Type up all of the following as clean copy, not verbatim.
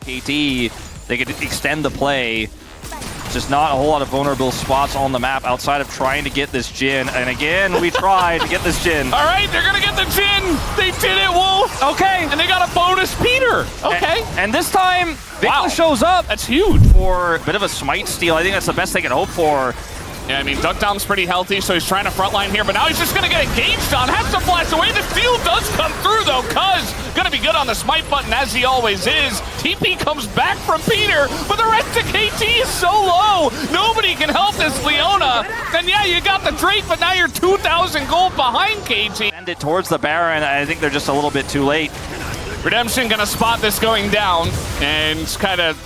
KT, they could extend the play. Just not a whole lot of vulnerable spots on the map outside of trying to get this Jhin. And again, we tried to get this Jhin. All right, they're gonna get the Jhin. They did it, Wolf. Okay. And they got a bonus Peter. Okay. And this time, Victor shows up. That's huge. For a bit of a smite steal. I think that's the best they can hope for. Yeah, I mean, Duckdom's pretty healthy, so he's trying to frontline here, but now he's just gonna get engaged on. Has to flash away. The steal does come through, though. Cuz gonna be good on the smite button, as he always is. TP comes back from Peter, but the rest of KT is so low. Nobody can help this Leona. And yeah, you got the Drake, but now you're 2,000 gold behind KT. Send it towards the Baron. I think they're just a little bit too late. Redemption gonna spot this going down and kind of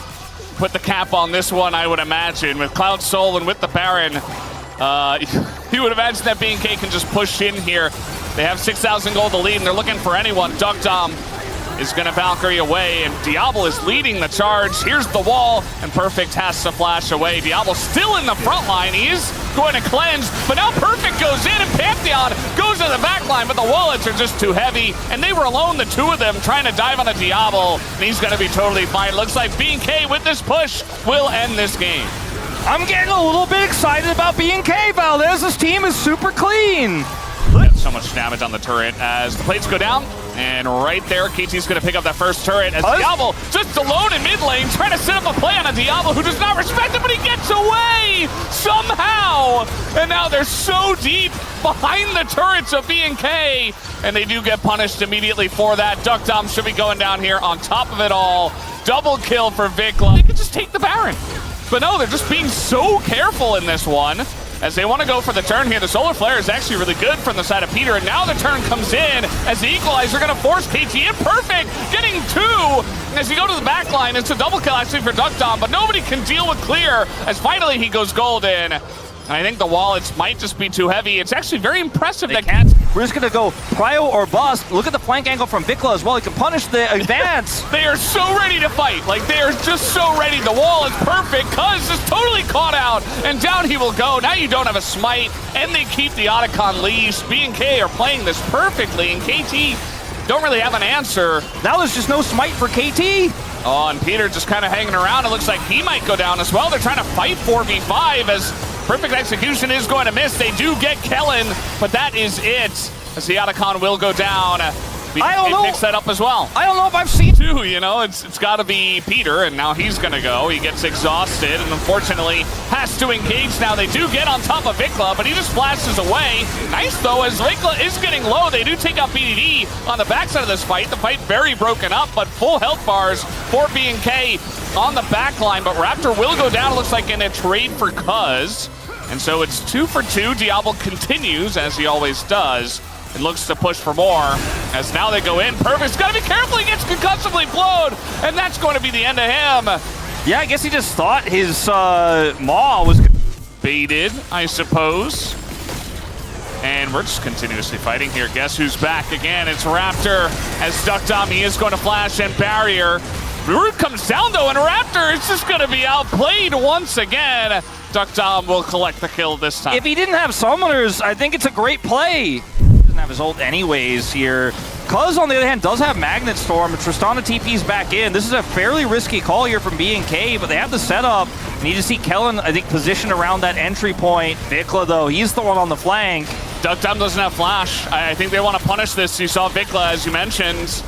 put the cap on this one, I would imagine. With Cloud Soul and with the Baron, you would imagine that BNK can just push in here. They have 6,000 gold to lead, and they're looking for anyone. Duckdom is going to Valkyrie away, and Diablo is leading the charge. Here's the wall, and Perfect has to flash away. Diablo still in the front line. He is going to cleanse, but now Perfect goes in, and Pantheon goes to the back line, but the wallets are just too heavy, and they were alone, the two of them, trying to dive on a Diablo, and he's going to be totally fine. Looks like BNK with this push will end this game. I'm getting a little bit excited about BNK, Valdez. This team is super clean. So much damage on the turret as the plates go down, and right there, KT's going to pick up that first turret as Diablo just alone in mid lane, trying to set up a play on a Diablo who does not respect him, but he gets away somehow. And now they're so deep behind the turrets of BNK, and they do get punished immediately for that. Duckdom should be going down here on top of it all. Double kill for Vikla. They could just take the Baron. But no, they're just being so careful in this one. As they want to go for the turn here. The Solar Flare is actually really good from the side of Peter, and now the turn comes in as the Equalizer going to force KT in. Perfect, getting two. As you go to the back line, it's a double kill actually for Duckdom, but nobody can deal with Clear as finally he goes golden. And I think the wallets might just be too heavy. It's actually very impressive that we're just going to go Cryo or Bust. Look at the flank angle from Vikla as well. He can punish the advance. They are so ready to fight. Like, they are just so ready. The wall is perfect. Cuz is totally caught out, and down he will go. Now you don't have a smite, and they keep the Otacon leash. BNK are playing this perfectly, and KT don't really have an answer. Now there's just no smite for KT. Oh, and Peter just kind of hanging around. It looks like he might go down as well. They're trying to fight 4v5 as Perfect Execution is going to miss. They do get Kellen, but that is it. As the Otacon will go down. I don't know. Picks that up as well. I don't know if I've seen two, you know, it's got to be Peter, and now he's going to go. He gets exhausted, and unfortunately has to engage now. They do get on top of Vikla, but he just flashes away. Nice, though, as Vikla is getting low. They do take out BDD on the backside of this fight. The fight very broken up, but full health bars for BNK on the back line. But Raptor will go down, looks like, in a trade for Cuz. And so it's 2 for 2. Diablo continues, as he always does. It looks to push for more, as now they go in. Perfect's got to be careful, he gets concussively blowed, and that's going to be the end of him. Yeah, I guess he just thought his maw was baited, I suppose. And we're just continuously fighting here. Guess who's back again? It's Raptor, as Duckdom, he is going to flash and barrier. Root comes down, though, and Raptor is just going to be outplayed once again. Duckdom will collect the kill this time. If he didn't have summoners, I think it's a great play. Doesn't have his ult anyways here. Cuz, on the other hand, does have Magnet Storm. Tristana TP's back in. This is a fairly risky call here from BNK, but they have the setup. Need to see Kellen, I think, positioned around that entry point. Vikla, though, he's the one on the flank. Duckdom doesn't have flash. I think they want to punish this. You saw Vikla, as you mentioned.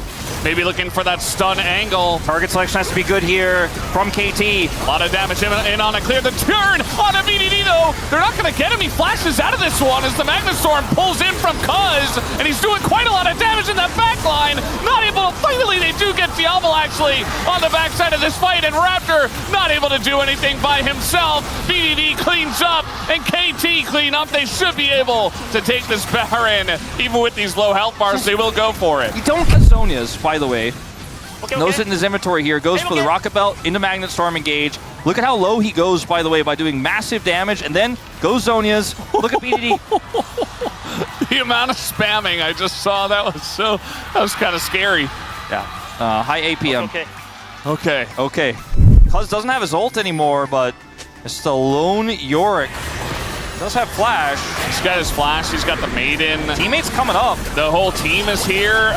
Maybe looking for that stun angle. Target selection has to be good here from KT. A lot of damage in on a Clear. The turn on a VDD, though. They're not going to get him. He flashes out of this one as the Magnet Storm pulls in from Cuz, and he's doing quite a lot of damage in that back line. Not able to, finally they do get Diablo actually on the backside of this fight, and Raptor not able to do anything by himself. VDD cleans up, and KT clean up. They should be able to take this Baron. Even with these low health bars, they will go for it. You don't get Zonia's, by the way. Knows it in his inventory here. Goes for the Rocket Belt into Magnet Storm engage. Look at how low he goes, by the way, by doing massive damage, and then goes Zonia's. Look at BDD. The amount of spamming I just saw, that was kind of scary. Yeah. High APM. Okay. Cuz doesn't have his ult anymore, but it's the lone Yorick. Does have flash. He's got his flash. He's got the Maiden. Teammates coming up. The whole team is here.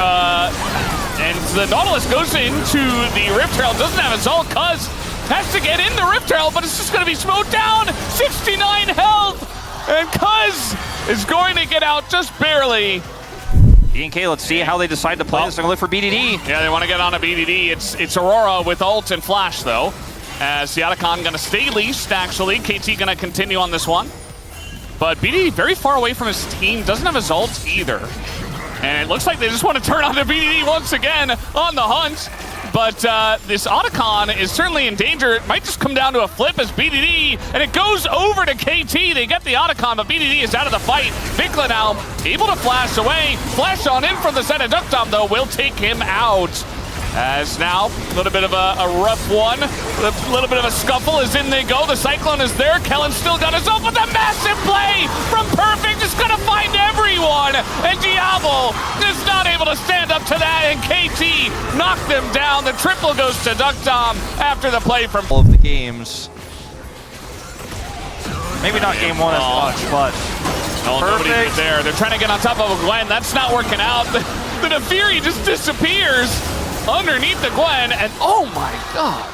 And the Nautilus goes into the Rift Trail, doesn't have his ult, Cuz has to get in the Rift Trail, but it's just going to be slowed down. 69 health, and Cuz is going to get out just barely. BNK, let's see how they decide to play this. They're going to look for BDD. Yeah, they want to get on a BDD. It's Aurora with ult and flash, though. As the Otacon going to stay leashed, actually. KT going to continue on this one. But BDD very far away from his team, doesn't have his ult either. And it looks like they just want to turn on the BDD once again on the hunt. But this Otacon is certainly in danger. It might just come down to a flip as BDD, and it goes over to KT. They get the Otacon, but BDD is out of the fight. Vikla now able to flash away. Flash on in from the side of Duckdom, though, will take him out. As now, a little bit of a rough one. A little bit of a scuffle as in they go. The Cyclone is there. Kellen's still got his own, but the massive play from Perfect is going to find everyone. And Diablo is not able to stand up to that, and KT knocked them down. The triple goes to Duckdom after the play from all of the games. Maybe not game one as much, but nobody is there. They're trying to get on top of a Gwen. That's not working out. The Nefiri just disappears underneath the Gwen, and oh my god.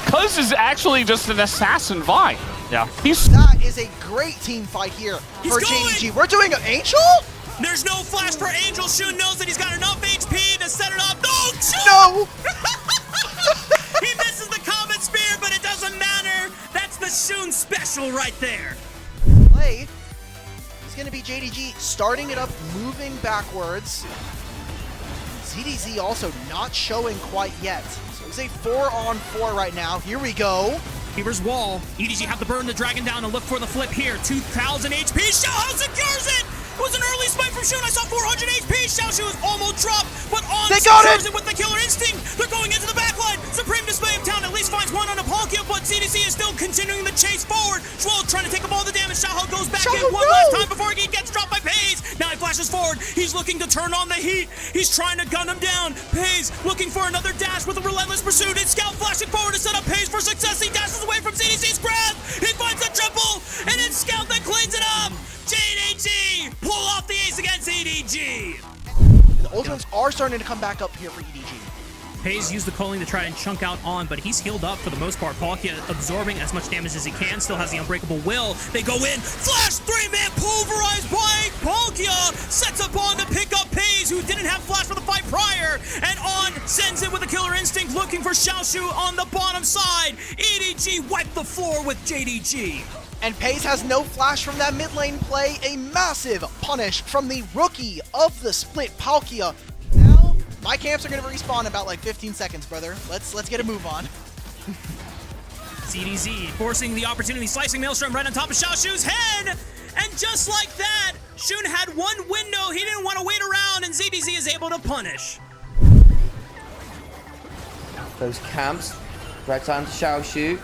Cuz is actually just an assassin vibe. Yeah. That is a great team fight here for JDG. We're doing an Angel? There's no flash for Angel. Shun knows that he's got enough HP to set it up. No! He misses the Comet Spear, but it doesn't matter. That's the Shun special right there. Play is going to be JDG starting it up, moving backwards. ZDZ also not showing quite yet. So it's a 4-on-4 right now. Here we go. Beaver's wall. EDG have to burn the dragon down and look for the flip here. 2,000 HP. Xiaohao secures it! It was an early spike from Shun. I saw 400 HP. Xiaohao is almost dropped, but on secures it with the killer instinct. They're going into the backline. Supreme Display of Town at least finds one on a Palkia, but ZDC is still continuing the chase forward. Schwal trying to take up all the damage. Xiaohao goes back in one last time before he gets dropped by Pays. Now he flashes forward. He's looking to turn on the heat. He's trying to gun him down. Pays looking for another dash with a relentless pursuit. It's Scout flashing forward to set up Pays for success. He dashes away from ZDC's grab. He finds the triple, and it's Scout that cleans it up. JDG pull off the ace against EDG. The ultimates are starting to come back up here for EDG. Pays used the culling to try and chunk out on, but he's healed up for the most part. Palkia absorbing as much damage as he can, still has the unbreakable will. They go in, flash 3-man pulverized by Palkia, sets up on to pick up Pays, who didn't have flash for the fight prior, and on sends it with a killer instinct, looking for Xiaoshu on the bottom side. EDG wiped the floor with JDG. And Pays has no flash from that mid lane play. A massive punish from the rookie of the split, Palkia. Now, my camps are going to respawn in about like 15 seconds, brother. Let's get a move on. ZDZ forcing the opportunity, slicing Maelstrom right on top of Xiaoshu's head. And just like that, Shun had one window. He didn't want to wait around, and ZDZ is able to punish. Those camps, right time to Xiaoshu.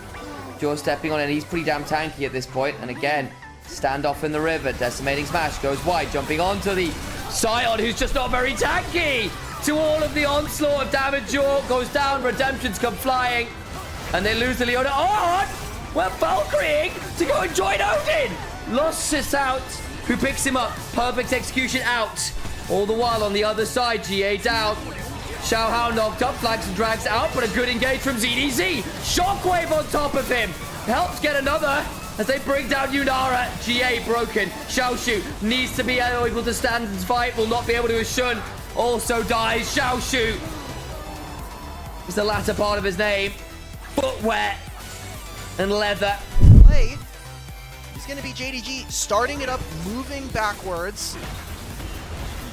Jaw stepping on, and he's pretty damn tanky at this point. And again, standoff in the river. Decimating Smash goes wide, jumping onto the Scion, who's just not very tanky. To all of the onslaught of damage, Jaw goes down. Redemptions come flying, and they lose the Leona. On! We're Valkyrie to go and join Odin. Lost sits out, who picks him up. Perfect execution out. All the while on the other side, GA down. Xiaohao knocked up, flags and drags out, but a good engage from ZDZ. Shockwave on top of him. Helps get another as they bring down Yunara. GA broken. Xiaoshu needs to be able to stand and fight. Will not be able to as Shun also dies. Xiaoshu is the latter part of his name. Footwear and leather. Play is going to be JDG starting it up, moving backwards.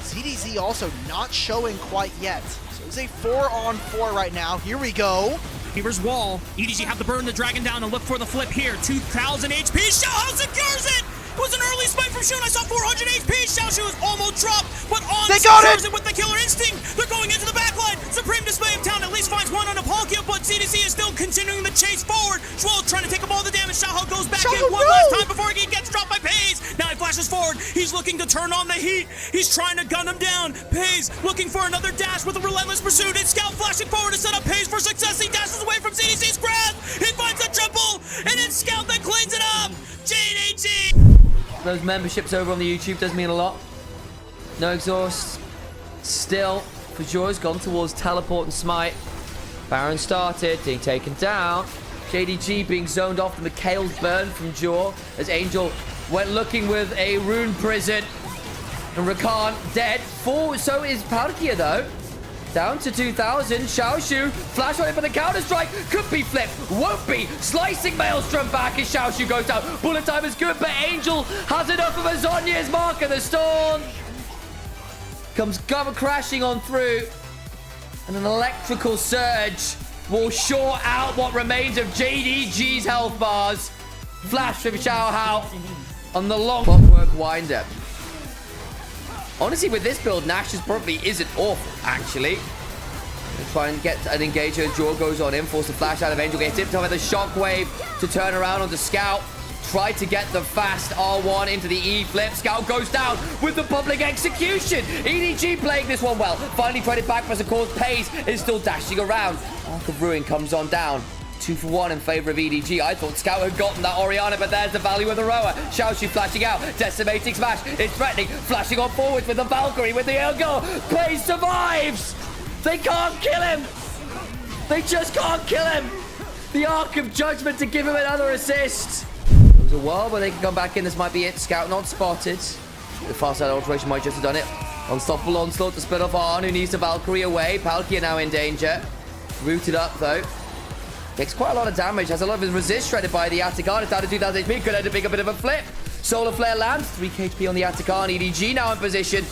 ZDZ also not showing quite yet. So it's a 4-on-4 right now. Here we go. Beaver's wall. EDG have to burn the dragon down and look for the flip here. 2,000 HP. Xiaohao secures it! It was an early spike from Shun. I saw 400 HP. Xiaoshu is almost dropped, but on secures it with the killer instinct. They're going into the backline. Supreme Display of Town at least finds one on a Palkia, but ZDC is still continuing the chase forward. Schwal trying to take up all the damage. Xiaohao goes back in one last time before he gets dropped by Pays. Now he flashes forward. He's looking to turn on the heat. He's trying to gun him down. Pays looking for another dash with a relentless pursuit. It's Scout flashing forward to set up Pays for success. He dashes away from ZDC's grab. He finds a triple, and it's Scout that cleans it up. JDG. Those memberships over on the YouTube does mean a lot. No exhaust. Still for sure has gone towards teleport and smite. Baron started, being taken down. JDG being zoned off. The Mikhail's burn from Jaw as Angel went looking with a rune prison. And Rakan dead. So is Palkia though. Down to 2,000. Xiaoshu. Flash on it for the counter strike. Could be flipped. Won't be. Slicing Maelstrom back as Xiaoshu goes down. Bullet time is good, but Angel has enough of a Zonya's mark of the storm. Comes crashing on through. And an electrical surge will short out what remains of JDG's health bars. Flash from Xiao Hao on the long clockwork wind-up. Honestly, with this build, Nash's probably isn't awful, actually. Try and get an engager. Jaw goes on in, force the flash out of Angel. Gets tipped over the shockwave to turn around onto Scout. Try to get the fast R1 into the E flip. Scout goes down with the public execution. EDG playing this one well. Finally tried it back, but of course, Pays is still dashing around. Arc of Ruin comes on down. 2 for 1 in favor of EDG. I thought Scout had gotten that Orianna, but there's the value of the rower. Xiaoshu flashing out. Decimating smash. It's threatening. Flashing on forwards with the Valkyrie with the Elgo. Pays survives. They can't kill him. They just can't kill him. The Arc of Judgment to give him another assist. It was a while, but they can come back in. This might be it. Scout not spotted. The fast side alteration might just have done it. Unstoppable onslaught to split off Arn, who needs the Valkyrie away. Palkia now in danger. Rooted up, though. Takes quite a lot of damage. Has a lot of his resist shredded by the Atacon. It's down to 2,000 HP. Could end up being a bit of a flip. Solar Flare lands. 3 HP on the Atacon. EDG now in position.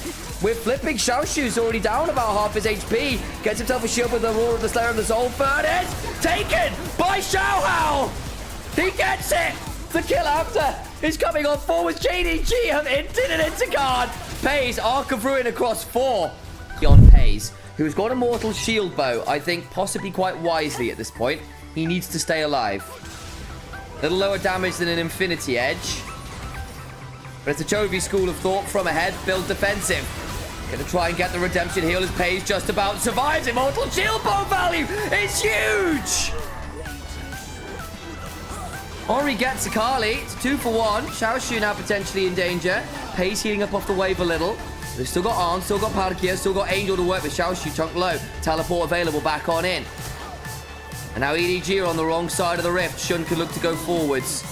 With flipping. Xiaoshu's already down about half his HP. Gets himself a shield with the Roar of the Slayer of the Soul. Furnace taken by Xiao Hao. He gets it. The kill after is coming on forward. JDG have hinted it into guard. Pays Arc of Ruin across 4. On Pays, who's got a Mortal Shield Bow. I think possibly quite wisely at this point. He needs to stay alive. A little lower damage than an Infinity Edge. But it's a Chovy school of thought from ahead. Build defensive. Gonna try and get the redemption heal as Pays just about survives. Immortal Shield Bow value is huge! Ori gets Akali. It's 2 for 1. Xiaoshu now potentially in danger. Pays healing up off the wave a little. They've still got Arn, still got Palkia, still got Angel to work with. Xiaoshu chunk low. Teleport available back on in. And now EDG are on the wrong side of the rift. Shun could look to go forwards.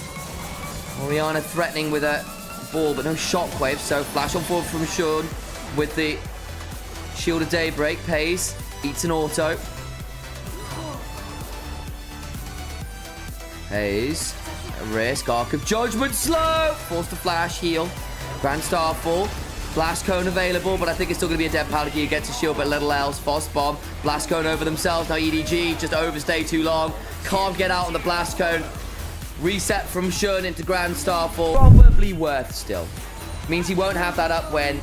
Orianna threatening with a ball, but no shockwave. So flash on forward from Shun with the Shield of Daybreak. Pays, eats an auto. Pays, a risk. Arc of Judgment, slow. Force the flash, heal. Grand Starfall. Blast Cone available, but I think it's still going to be a dead Palkia. Gets a shield, but little else. Boss Bomb. Blast Cone over themselves. Now EDG just overstay too long. Can't get out on the Blast Cone. Reset from Shun into Grand Starfall. Probably worth still. Means he won't have that up when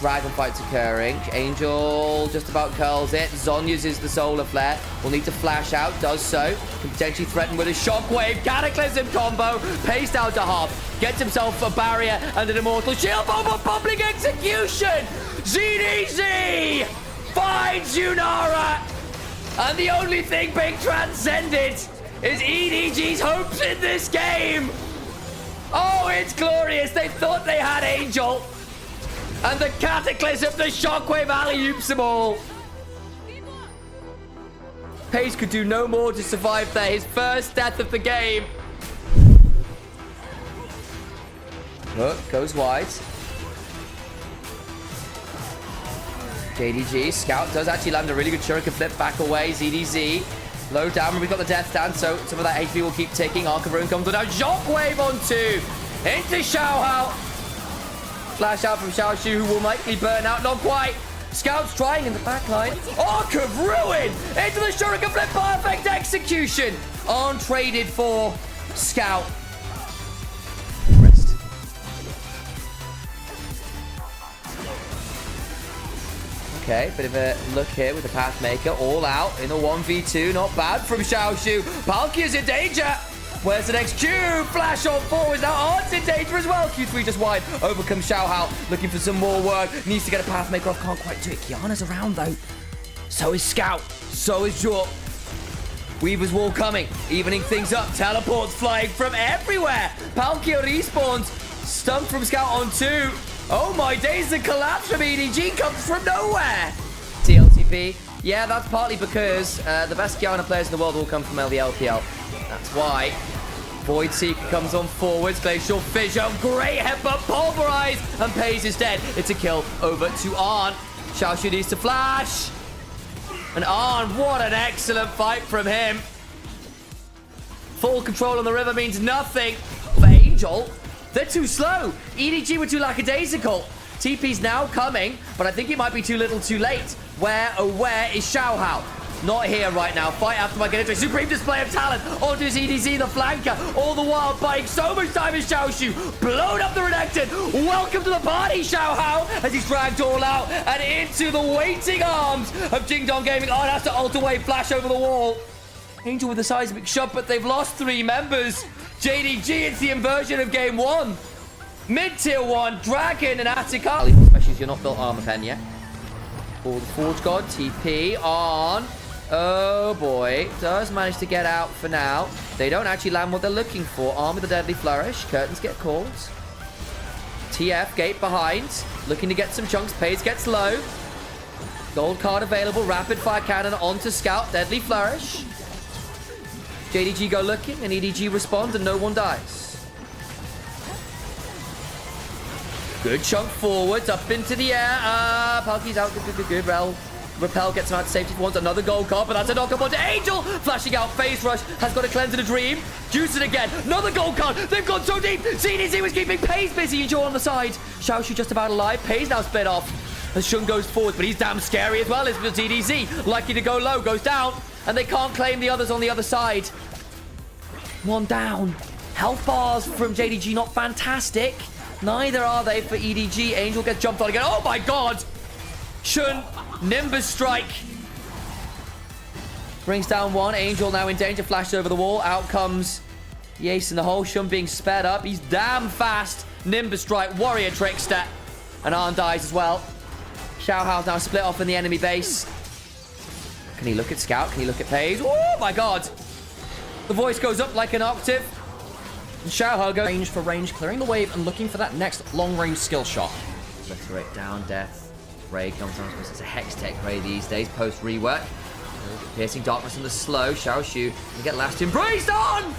Dragon Fight's occurring. Angel just about curls it. Zonya's is the Solar Flare. Will need to flash out. Does so. Can potentially threaten with a Shockwave. Cataclysm combo. Pays down to half. Gets himself a barrier and an Immortal Shield Bomb for public execution. ZDZ finds Yunara. And the only thing being transcended is EDG's hopes in this game. Oh, it's glorious. They thought they had Angel. And the Cataclysm, the Shockwave alley-oops them all. Pays could do no more to survive there. His first death of the game. Look, goes wide. JDG, Scout does actually land a really good Shuriken flip back away. ZDZ, low down. We've got the death stand, so some of that HP will keep ticking. Arc of Ruin comes down. Shockwave on 2. Into Xiao Hao. Flash out from Xiaoshu, who will likely burn out. Not quite. Scout's trying in the backline. Arc of Ruin into the Shuriken flip. Perfect execution. On traded for Scout. Rest. Okay, bit of a look here with the Pathmaker. All out in a 1v2. Not bad from Xiaoshu. Palkia's in danger. Where's the next Q? Flash on forwards. Now Art's in danger as well. Q3 just wide. Overcomes Xiao Hao. Looking for some more work. Needs to get a Pathmaker off. Can't quite do it. Kiana's around though. So is Scout. So is Jaw. Weaver's Wall coming. Evening things up. Teleports flying from everywhere. Palkia respawns. Stumped from Scout on 2. Oh my days. The collapse from EDG comes from nowhere. TLT MVP. Yeah, that's partly because the best Kiana players in the world will come from the LPL. That's why. Void Seeker comes on forwards. Glacial Fissure. Great headbutt. Pulverize. And Pays is dead. It's a kill over to Arn. Xiaoshu needs to flash. And Arn, what an excellent fight from him. Full control on the river means nothing for Angel. They're too slow. EDG were too lackadaisical. TP's now coming, but I think it might be too little too late. Where is Xiao Hao? Not here right now. Fight after my get into a supreme display of talent onto his EDZ, the flanker. All the while buying so much time as Xiaoshu. Blown up the Renekton. Welcome to the party, Xiao Hao, as he's dragged all out and into the waiting arms of Jing Dong Gaming. Oh, that's to ult away, flash over the wall. Angel with the seismic shot, but they've lost 3 members. JDG, it's the inversion of game 1. Mid-tier 1, Dragon and Attica. Especially if you're not built armor pen yet. For the Forge God, TP on. Oh boy, does manage to get out for now. They don't actually land what they're looking for. Arm with the Deadly Flourish. Curtains get called. TF, gate behind. Looking to get some chunks. Pays gets low. Gold card available. Rapid fire cannon onto Scout. Deadly Flourish. JDG go looking and EDG respond and no one dies. Good chunk forwards, up into the air. Palky's out. Good. Repel gets him out to safety for once. Another gold card, but that's a knock-up onto Angel. Flashing out, Phase Rush. Has got a cleanse in a dream. Juice it again. Another gold card. They've gone so deep. CDC was keeping Pays busy. Angel on the side. Xiaoshu just about alive. Pays now split off. As Shun goes forward, but he's damn scary as well as the CDC. Likely to go low, goes down. And they can't claim the others on the other side. One down. Health bars from JDG not fantastic. Neither are they for EDG. Angel gets jumped on again. Oh my god! Shun, Nimbus strike. Brings down one. Angel now in danger. Flashed over the wall. Out comes the ace in the hole. Shun being sped up. He's damn fast. Nimbus strike. Warrior trickster. And Arn dies as well. Xiao Hao's now split off in the enemy base. Can he look at Scout? Can he look at Pays? Oh my god! The voice goes up like an octave. And Xiao Hao goes range for range, clearing the wave and looking for that next long-range skill shot. Obliterate down, death. Ray comes on because it's a Hex Tech Ray these days, post-rework. Piercing darkness on the slow. Xiaoshu and get last embraced on!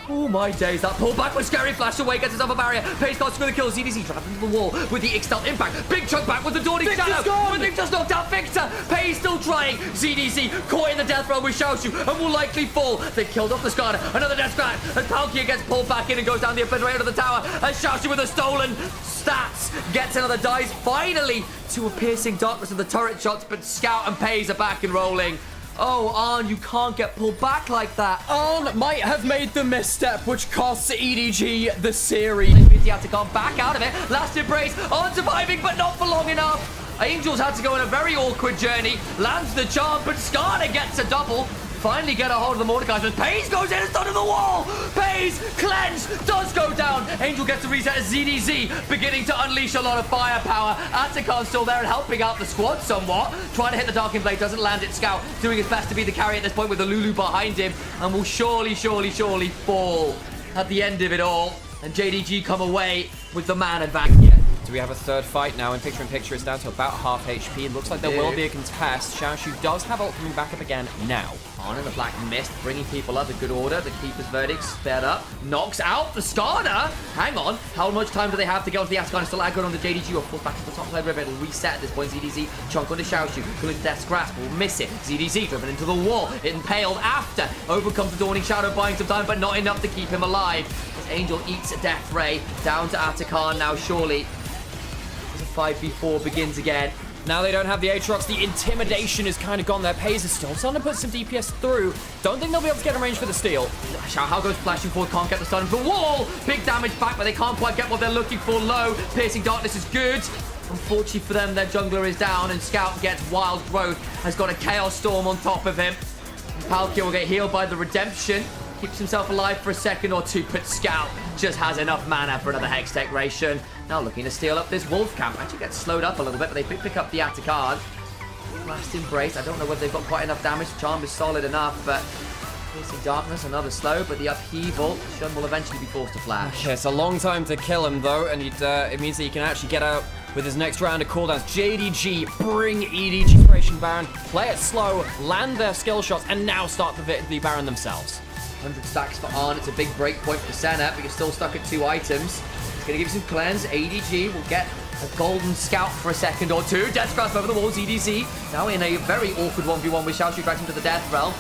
Oh my days, that pullback was scary. Flash away, gets himself a barrier. Pays starts with the kill. CDC trapped into the wall with the Ixtal impact. Big chunk back with the Dawning Shadow. But they've just knocked out Victor. Pays still trying. CDC caught in the death row with Xiaoshu and will likely fall. They've killed off the Skarner. Another death scratch. And Palkia gets pulled back in and goes down the obliterator of the tower. And Xiaoshu with a stolen stats gets another dice. Finally to a piercing darkness of the turret shots. But Scout and Pays are back and rolling. Oh, Arn, you can't get pulled back like that. Arn might have made the misstep, which costs EDG the series. He had to come back out of it. Last embrace. Arn surviving, but not for long enough. Angels had to go on a very awkward journey. Lands the charm, but Skarner gets a double. Finally get a hold of the Mordecai. Pays goes in and under the wall. Pays, cleanse, does go down. Angel gets a reset as ZDZ, beginning to unleash a lot of firepower. Atakan's still there and helping out the squad somewhat. Trying to hit the Darking Blade, doesn't land it. Scout doing his best to be the carry at this point with the Lulu behind him. And will surely fall at the end of it all. And JDG come away with the man advantage. Do we have a third fight now? In picture, it's down to about half HP. It looks like there will be a contest. Xiaoshu does have ult coming back up again now. On in the black mist, bringing people up in good order. The Keeper's Verdict sped up. Knocks out the Skarner. Hang on. How much time do they have to get onto the Ascon? Still aggro on the JDG or pull back to the top side river. It'll reset at this point. ZDZ chunk onto Xiaoshu. Going to Death's Grasp. Will miss it. ZDZ driven into the wall. Impaled after. Overcomes the Dawning Shadow, buying some time, but not enough to keep him alive. As Angel eats a Death Ray. Down to Atakan now, surely. 5v4 begins again. Now they don't have the Aatrox. The intimidation has kind of gone there. Pays is still trying to put some DPS through. Don't think they'll be able to get in range for the steal. Xiao Hao goes flashing forward, can't get the stun. The wall! Big damage back, but they can't quite get what they're looking for. Low. Piercing Darkness is good. Unfortunately for them, their jungler is down, and Scout gets Wild Growth. Has got a Chaos Storm on top of him. And Palkia will get healed by the Redemption. Keeps himself alive for a second or two, but Scout just has enough mana for another Hex Decoration. Now looking to steal up this Wolf Camp. Actually gets slowed up a little bit, but they pick up the Atacard. Last Embrace. I don't know whether they've got quite enough damage. Charm is solid enough, but Piercing Darkness, another slow, but the upheaval. Shun will eventually be forced to flash. Okay, it's a long time to kill him, though, and it means that you can actually get out with his next round of cooldowns. JDG bring EDG Inspiration Baron, play it slow, land their skill shots, and now start the Baron themselves. 100 stacks for Arn. It's a big break point for Senna, but you're still stuck at 2 items. It's going to give you some cleanse. ADG will get a golden scout for a second or two. Death Grasp over the walls. EDZ now in a very awkward 1v1 with Xiaoshu drags him to the death realm.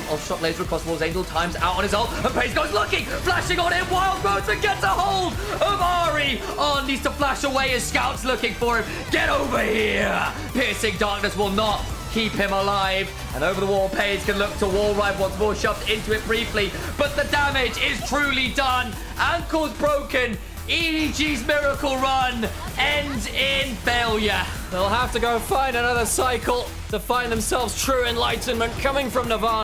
I'll shot laser across the walls. Angel times out on his ult. And Pace goes looking, flashing on him. Wild Growth and gets a hold of Ari. Arn needs to flash away. His scout's looking for him. Get over here. Piercing Darkness will not keep him alive. And over the wall, Pace can look to wall ride once more, shoved into it briefly. But the damage is truly done. Ankle's broken. EDG's miracle run ends in failure. They'll have to go find another cycle to find themselves true enlightenment coming from Nirvana.